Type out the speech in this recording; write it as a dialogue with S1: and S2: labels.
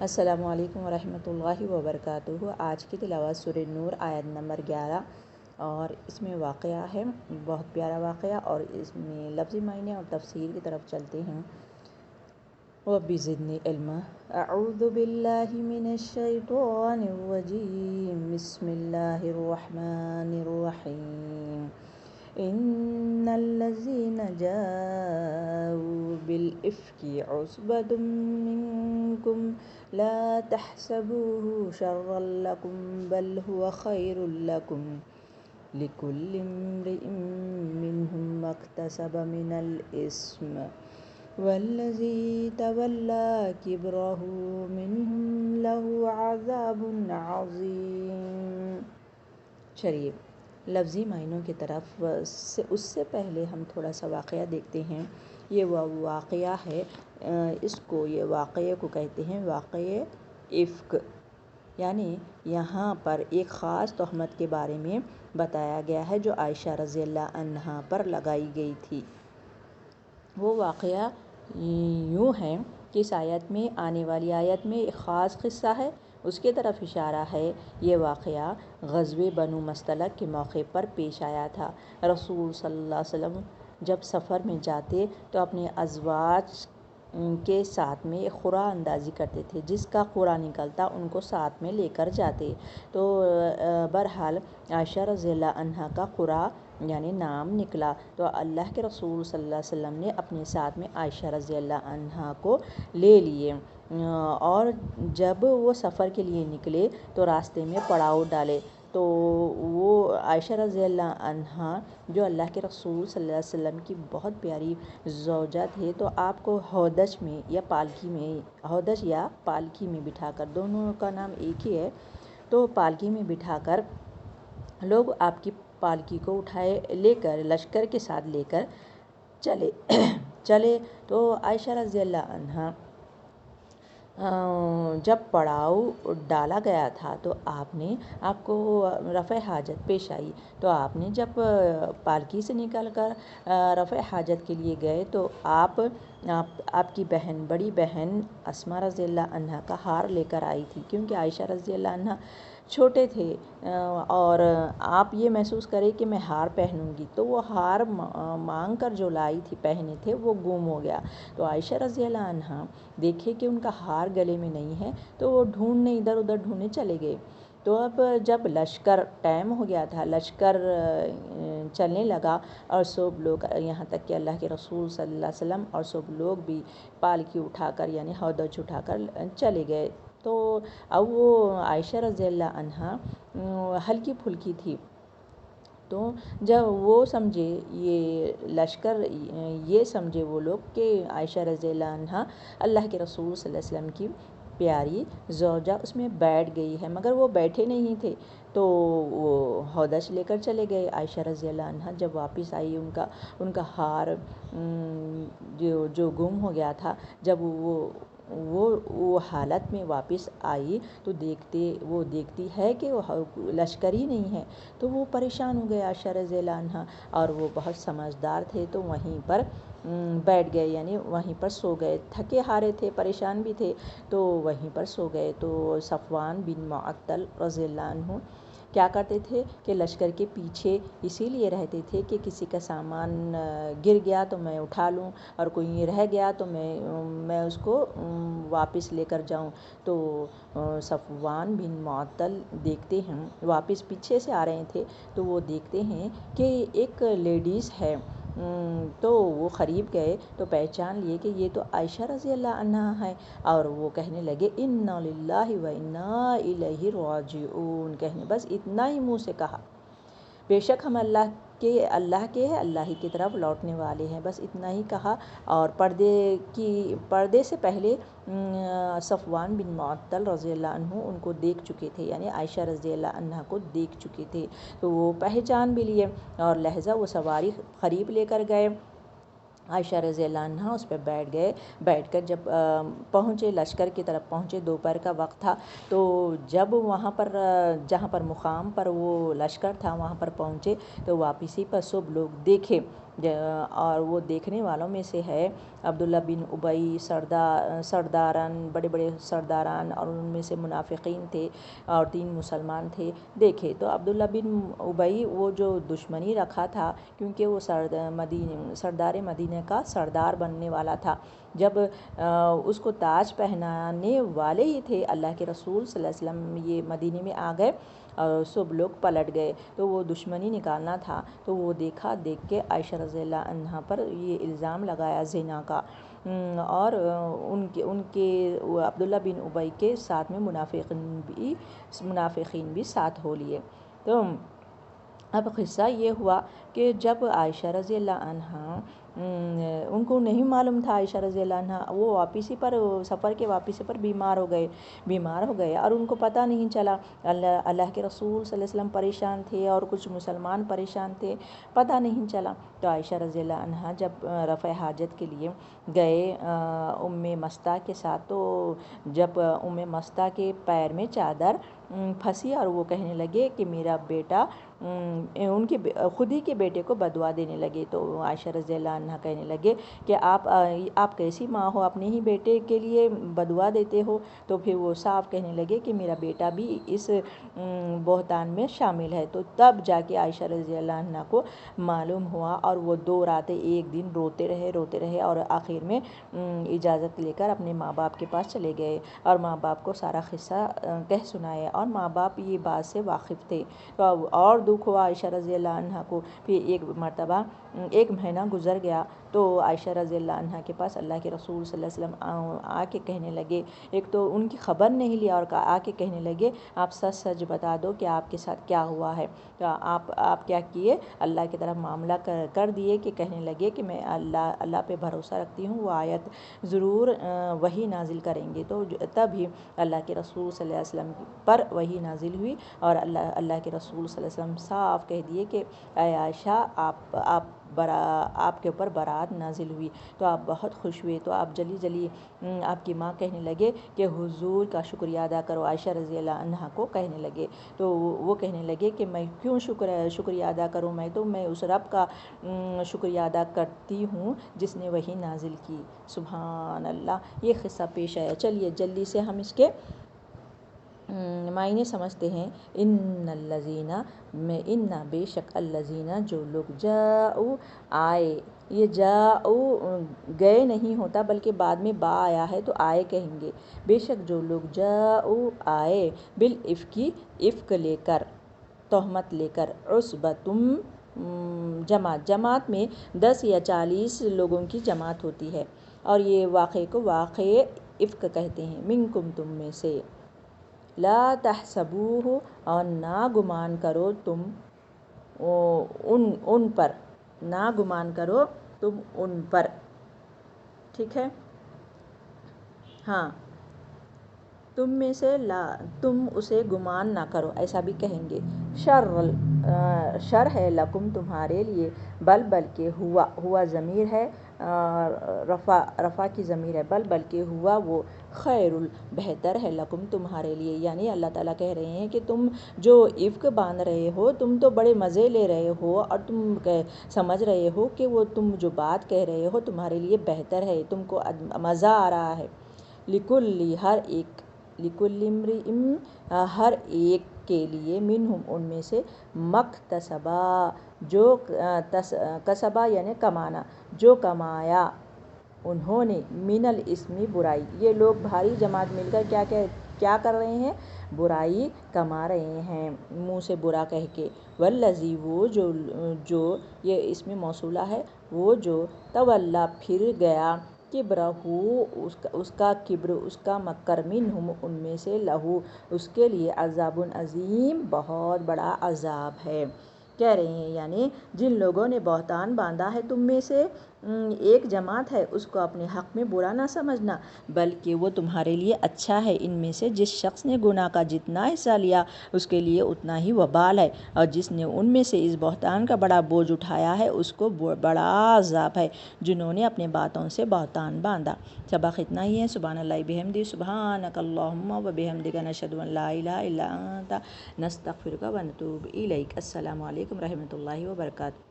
S1: السلام علیکم ورحمۃ اللہ وبرکاتہ۔ آج کی تلاوت سورہ نور آیت نمبر 11 اور اس میں واقعہ ہے، بہت پیارا واقعہ، اور اس میں لفظی معنی اور تفسیر کی طرف چلتے ہیں۔ رب زدنی علما۔ اعوذ باللہ من الشیطان الرجیم، بسم اللہ الرحمن الرحیم۔ ان الذين جاءوا بالإفك عصبة منكم لا تحسبوه شرا لكم بل هو خير لكم لكل امرئ منهم ما اكتسب من الإثم والذي تولى كبره منهم له عذاب عظيم۔ چلیے لفظی معنوں کی طرف اس سے پہلے ہم تھوڑا سا واقعہ دیکھتے ہیں۔ یہ وہ واقعہ ہے، یہ واقعے کو کہتے ہیں واقعے افک، یعنی یہاں پر ایک خاص تہمت کے بارے میں بتایا گیا ہے جو عائشہ رضی اللہ عنہا پر لگائی گئی تھی۔ وہ واقعہ یوں ہے کہ اس آیت میں، آنے والی آیت میں ایک خاص قصہ ہے، اس کی طرف اشارہ ہے۔ یہ واقعہ غزوہ بنو مستلق کے موقع پر پیش آیا تھا۔ رسول صلی اللہ علیہ وسلم جب سفر میں جاتے تو اپنے ازواج کے ساتھ میں ایک قرعہ اندازی کرتے تھے، جس کا قرعہ نکلتا ان کو ساتھ میں لے کر جاتے۔ تو بہرحال عائشہ رضی اللہ عنہا کا قرعہ یعنی نام نکلا، تو اللہ کے رسول صلی اللہ علیہ وسلم نے اپنے ساتھ میں عائشہ رضی اللہ عنہا کو لے لیے، اور جب وہ سفر کے لیے نکلے تو راستے میں پڑاؤ ڈالے۔ تو وہ عائشہ رضی اللہ عنہا جو اللہ کے رسول صلی اللہ علیہ وسلم کی بہت پیاری زوجہ تھے، تو آپ کو ہودج میں یا پالکی میں بٹھا کر، دونوں کا نام ایک ہی ہے، تو پالکی میں بٹھا کر لوگ آپ کی پالکی کو اٹھائے لے کر، لشکر کے ساتھ لے کر چلے۔ تو عائشہ رضی اللہ عنہا جب پڑاؤ ڈالا گیا تھا تو آپ کو رفع حاجت پیش آئی، تو آپ نے جب پالکی سے نکل کر رفع حاجت کے لیے گئے تو آپ کی بہن، بڑی بہن اسماء رضی اللہ عنہا کا ہار لے کر آئی تھی، کیونکہ عائشہ رضی اللہ عنہا چھوٹے تھے اور آپ یہ محسوس کرے کہ میں ہار پہنوں گی، تو وہ ہار مانگ کر جو لائی تھی، پہنے تھے، وہ گم ہو گیا۔ تو عائشہ رضی اللہ عنہا دیکھے کہ ان کا ہار گلے میں نہیں ہے، تو وہ ادھر ادھر ڈھونڈنے چلے گئے۔ تو اب جب لشکر ٹائم ہو گیا تھا، لشکر چلنے لگا، اور سب لوگ، یہاں تک کہ اللہ کے رسول صلی اللہ علیہ وسلم اور سب لوگ بھی پالکی اٹھا کر یعنی ہودج اٹھا کر چلے گئے، تو اب وہ عائشہ رضی اللہ عنہا ہلکی پھلکی تھی۔ تو جب وہ سمجھے، یہ لشکر یہ سمجھے وہ لوگ کہ عائشہ رضی اللہ عنہا اللہ کے رسول صلی اللہ علیہ وسلم کی پیاری زوجہ اس میں بیٹھ گئی ہے، مگر وہ بیٹھے نہیں تھے، تو وہ ہودج لے کر چلے گئے۔ عائشہ رضی اللہ عنہا جب واپس آئی، ان کا ہار جو گم ہو گیا تھا، جب وہ حالت میں واپس آئی تو وہ دیکھتی ہے کہ وہ لشکر ہی نہیں ہے، تو وہ پریشان ہو گئے عائشہ رضی اللہ عنہا، اور وہ بہت سمجھدار تھے، تو وہیں پر بیٹھ گئے، یعنی وہیں پر سو گئے، تھکے ہارے تھے، پریشان بھی تھے، تو وہیں پر سو گئے۔ تو صفوان بن معطل رضی اللہ عنہ کیا کرتے تھے کہ لشکر کے پیچھے اسی لیے رہتے تھے کہ کسی کا سامان گر گیا تو میں اٹھا لوں، اور کوئی رہ گیا تو میں اس کو واپس لے کر جاؤں۔ تو صفوان بن معطل دیکھتے ہیں، واپس پیچھے سے آ رہے تھے، تو وہ دیکھتے ہیں کہ ایک لیڈیز ہے، تو وہ قریب گئے تو پہچان لیے کہ یہ تو عائشہ رضی اللہ عنہا ہے، اور وہ کہنے لگے انا للہ و انا الیہ راجعون، کہنے بس اتنا ہی منہ سے کہا، بے شک ہم اللہ کے ہیں، اللہ ہی کی طرف لوٹنے والے ہیں، بس اتنا ہی کہا۔ اور پردے سے پہلے صفوان بن معطل رضی اللہ عنہ ان کو دیکھ چکے تھے، یعنی عائشہ رضی اللہ عنہا کو دیکھ چکے تھے، تو وہ پہچان بھی لیے، اور لہذا وہ سواری قریب لے کر گئے، عائشہ رضی اللہ عنہا اس پہ بیٹھ گئے۔ بیٹھ کر جب پہنچے، لشکر کی طرف پہنچے، دوپہر کا وقت تھا، تو جب وہاں پر جہاں پر مقام پر وہ لشکر تھا وہاں پر پہنچے، تو واپسی پر سب لوگ دیکھے اور وہ دیکھنے والوں میں سے ہے عبداللہ بن ابی، سرداران، بڑے بڑے سرداران، اور ان میں سے منافقین تھے اور 3 مسلمان تھے۔ دیکھے تو عبداللہ بن ابی وہ جو دشمنی رکھا تھا، کیونکہ وہ سردار مدینہ کا سردار بننے والا تھا، جب اس کو تاج پہنانے والے ہی تھے اللہ کے رسول صلی اللہ علیہ وسلم یہ مدینے میں آ گئے اور سب لوگ پلٹ گئے، تو وہ دشمنی نکالنا تھا، تو وہ دیکھ کے عائشہ رضی اللہ عنہا پر یہ الزام لگایا زنا کا، اور ان کے عبداللہ بن ابی کے ساتھ میں منافقین بھی ساتھ ہو لیے۔ تو اب قصہ یہ ہوا کہ جب عائشہ رضی اللہ عنہا، ان کو نہیں معلوم تھا، عائشہ رضی اللہ عنہا وہ واپسی پر، سفر کے واپسی پر بیمار ہو گئے اور ان کو پتہ نہیں چلا۔ اللہ کے رسول صلی اللہ علیہ وسلم پریشان تھے اور کچھ مسلمان پریشان تھے، پتہ نہیں چلا۔ تو عائشہ رضی اللہ عنہا جب رفع حاجت کے لیے گئے ام مستہ کے ساتھ، تو جب ام مستہ کے پیر میں چادر پھنسی اور وہ کہنے لگے کہ میرا بیٹا، ان کے خود ہی کے بیٹے کو بدعا دینے لگے، تو عائشہ رضی اللہ عنہ کہنے لگے کہ آپ کیسی ماں ہو، اپنے ہی بیٹے کے لیے بدعا دیتے ہو؟ تو پھر وہ صاف کہنے لگے کہ میرا بیٹا بھی اس بہتان میں شامل ہے۔ تو تب جا کے عائشہ رضی اللہ عنہ کو معلوم ہوا، اور وہ 2 راتیں 1 دن روتے رہے اور آخر میں اجازت لے کر اپنے ماں باپ کے پاس چلے گئے اور ماں باپ کو سارا قصہ کہہ سنایا، اور ماں باپ یہ بات سے واقف تھے۔ تو اور دکھ ہوا عائشہ رضی اللہ عنہ کو۔ پھر ایک مرتبہ 1 مہینہ گزر گیا، تو عائشہ رضی اللہ عنہ کے پاس اللہ کے رسول صلی اللہ علیہ وسلم آ کے کہنے لگے، ایک تو ان کی خبر نہیں لیا اور آ کے کہنے لگے آپ سچ بتا دو کہ آپ کے ساتھ کیا ہوا ہے۔ تو آپ کیا کیے؟ اللہ کی طرف معاملہ کر دیے کہ کہنے لگے کہ میں اللہ پہ بھروسہ رکھتی ہوں، وہ آیت ضرور وحی نازل کریں گے۔ تو تب ہی اللہ کے رسول صلی اللہ علیہ وسلم پر وحی نازل ہوئی، اور اللہ کے رسول صلی اللہ علیہ وسلم صاف کہہ دیے کہ اے عائشہ آپ کے اوپر برات نازل ہوئی۔ تو آپ بہت خوش ہوئے، تو آپ جلی آپ کی ماں کہنے لگے کہ حضور کا شکریہ ادا کرو، عائشہ رضی اللہ عنہا کو کہنے لگے۔ تو وہ کہنے لگے کہ میں کیوں شکریہ ادا کروں، میں اس رب کا شکریہ ادا کرتی ہوں جس نے وحی نازل کی۔ سبحان اللہ، یہ قصہ پیش آیا۔ چلیے جلدی سے ہم اس کے معنی سمجھتے ہیں۔ ان بے شک الذین، جو لوگ جاؤ آئے، یہ جاؤ گئے نہیں ہوتا بلکہ بعد میں با آیا ہے تو آئے کہیں گے۔ بے شک جو لوگ جاؤ آئے، بالافک، افک لے کر، تہمت لے کر، عصبتم جماعت میں 10 یا 40 لوگوں کی جماعت ہوتی ہے، اور یہ واقعے کو واقع افک کہتے ہیں، منکم تم میں سے، لا تحسبوہ، اور نہ گمان کرو تم ان پر، نہ گمان کرو تم ان پر، ٹھیک ہے، ہاں، تم میں سے تم اسے گمان نہ کرو، ایسا بھی کہیں گے۔ شر ہے لکم تمہارے لیے، بلکہ ہوا ضمیر ہے، رفع کی ضمیر ہے، بلکہ ہوا وہ خیر، بہتر ہے لکم تمہارے لیے، یعنی اللہ تعالیٰ کہہ رہے ہیں کہ تم جو افک باندھ رہے ہو، تم تو بڑے مزے لے رہے ہو، اور تم سمجھ رہے ہو کہ وہ تم جو بات کہہ رہے ہو تمہارے لیے بہتر ہے، تم کو مزہ آ رہا ہے۔ لکل امرئ، ہر ایک کے لیے، منہم ان میں سے، مکتسبا، جو کسبا یعنی کمانا، جو کمایا انہوں نے، من الاسم، برائی۔ یہ لوگ بھاری جماعت مل کر کیا کر رہے ہیں؟ برائی کما رہے ہیں، منہ سے برا کہہ کے۔ والذی، وہ جو یہ اسم موصولہ ہے، وہ جو تولا پھر گیا، کبرہ، اس کا کبر، اس کا مکر، منہم ان میں سے، لہو، اس کے لیے، عذاب عظیم، بہت بڑا عذاب ہے۔ کہہ رہے ہیں یعنی جن لوگوں نے بہتان باندھا ہے تم میں سے ایک جماعت ہے، اس کو اپنے حق میں برا نہ سمجھنا، بلکہ وہ تمہارے لیے اچھا ہے۔ ان میں سے جس شخص نے گناہ کا جتنا حصہ لیا اس کے لیے اتنا ہی وبال ہے، اور جس نے ان میں سے اس بہتان کا بڑا بوجھ اٹھایا ہے اس کو بڑا عذاب ہے، جنہوں نے اپنے باتوں سے بہتان باندھا۔ سبق اتنا ہی ہے۔ سبحان اللہ بحمدہ، سبحانک اللہم و بحمدک، نشہد ان لا الہ الا انت، نستغفرک و نتوب الیک۔ السلام علیکم رحمۃ اللہ وبرکاتہ۔